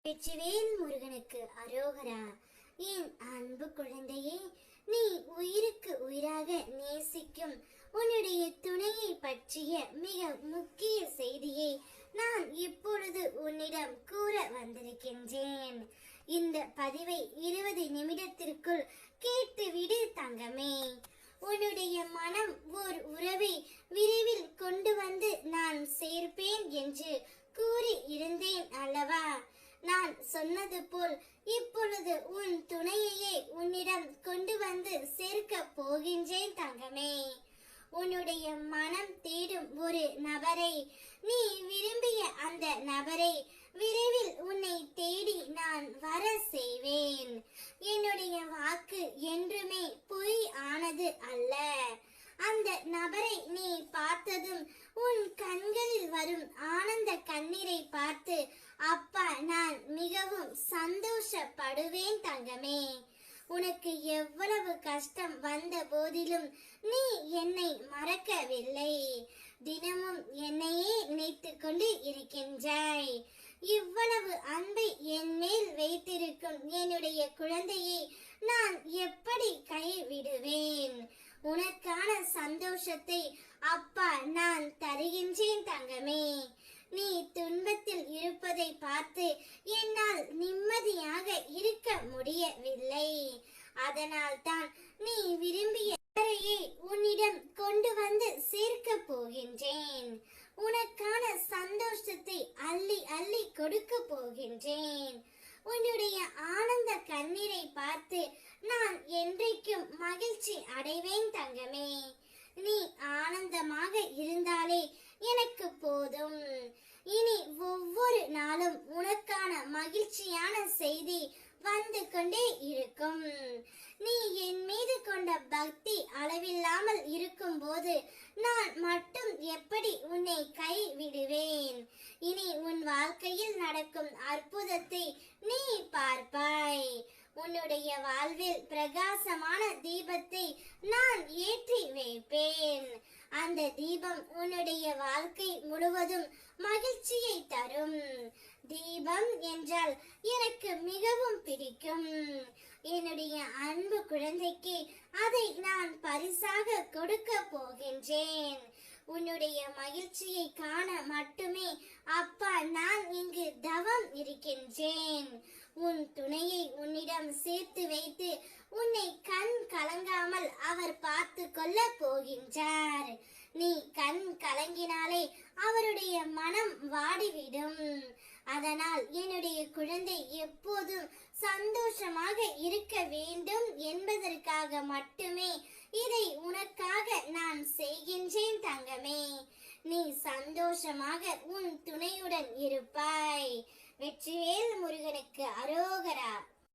வெற்றிவேல் முருகனுக்கு அரோகரா. என் அன்பு குழந்தையே, நீ உயிருக்கு உயிராக நேசிக்கும் உன்னுடைய துணையை பற்றிய மிக முக்கிய செய்தியை நான் இப்பொழுது உன்னிடம் கூற வந்திருக்கின்றேன். இந்த பதிவை 20 நிமிடத்திற்குள் கேட்டுவிடு தங்கமே. உன்னுடைய மனம் ஓர் உறவை விரைவில் கொண்டு வந்து நான் சேர்ப்பேன் என்று கூறி இருந்தேன் அல்லவா? நான் சொன்னது போல் இப்பொழுது உன் துணையையே உன்னிடம் கொண்டு வந்து சேர்க்க போகின்றேன் தங்கமே. உன்னுடைய மனம் தேடும் ஒரு நபரை, நீ விரும்பிய அந்த நபரை விரைவில் உன்னை தேடி நான் வர செய்வேன். என்னுடைய வாக்கு என்றுமே பொய் ஆனது அல்ல. அந்த நபரை நீ பார்த்ததும் உன் கண்களில் வரும் ஆனந்த கண்ணீரை பார்த்து அப்பா நான் மிகவும் சந்தோஷப்படுவேன் தங்கமே. உனக்கு எவ்வளவு கஷ்டம் வந்த போதிலும் நீ என்னை மறக்கவில்லை. தினமும் என்னையே நினைத்து கொண்டு இருக்கின்றாய். இவ்வளவு அன்பை என் மேல் வைத்திருக்கும் என்னுடைய குழந்தையை நான் எப்படி கைவிடுவேன்? உனக்கான சந்தோஷத்தை அப்பா நான் தருகின்றேன் தங்கமே. நீ துன்பத்தில் இருப்பதை பார்த்து என்னால் நிம்மதியாக இருக்க முடியவில்லை. அதனால் தான் நீ விரும்பிய உன்னிடம் கொண்டு வந்து சேர்க்க போகின்றேன். உனக்கான சந்தோஷத்தை அள்ளி அள்ளி கொடுக்க போகின்றேன். உன்னுடைய ஆனந்த கண்ணீரை பார்த்து நான் என்றைக்கும் மகிழ்ச்சி அடைவேன் தங்கமே. நீ ஆனந்தமாக இருந்தாலே எனக்கு போதும். இனி ஒவ்வொரு நாளும் உனக்கான மகிழ்ச்சியான செய்தி வந்து கொண்டே இருக்கும். நீ என் மீது கொண்ட பக்தி அளவில்லாமல் இருக்கும் போது நான் மட்டும் எப்படி உன்னை கைவிடுவேன்? இனி உன் வாழ்க்கையில் நடக்கும் அற்புதத்தை நீ பார்ப்பாய். உன்னுடைய வாழ்வில் பிரகாசமான தீபத்தை நான் ஏற்றி வைப்பேன். அந்த தீபம் உன்னுடைய வாழ்க்கை முழுவதும் மகிழ்ச்சியை தரும். தீபம் என்றால் எனக்கு மிகவும் பிடிக்கும். என்னுடைய அன்பு குழந்தைக்கு அதை நான் பரிசாக கொடுக்க போகின்றேன். உன்னுடைய மகிழ்ச்சியை காண மட்டுமே அப்பா நான் இங்கு தவம் இருக்கின்றேன். உன் துணையை உன்னிடம் சேர்த்து வைத்து உன்னை கண் கலங்காமல் அவர் பார்த்து கொள்ள போகின்றார். நீ கண் கலங்கினாலே அவருடைய மனம் வாடிவிடும். அதனால் என்னுடைய குழந்தை எப்போதும் சந்தோஷமாக இருக்க வேண்டும் என்பதற்காக மட்டுமே இதை உனக்காக நான் செய்கின்றேன் தங்கமே. நீ சந்தோஷமாக உன் துணையுடன் இருப்பாய். வெற்றிவேல் முருகனுக்கு அரோகரா.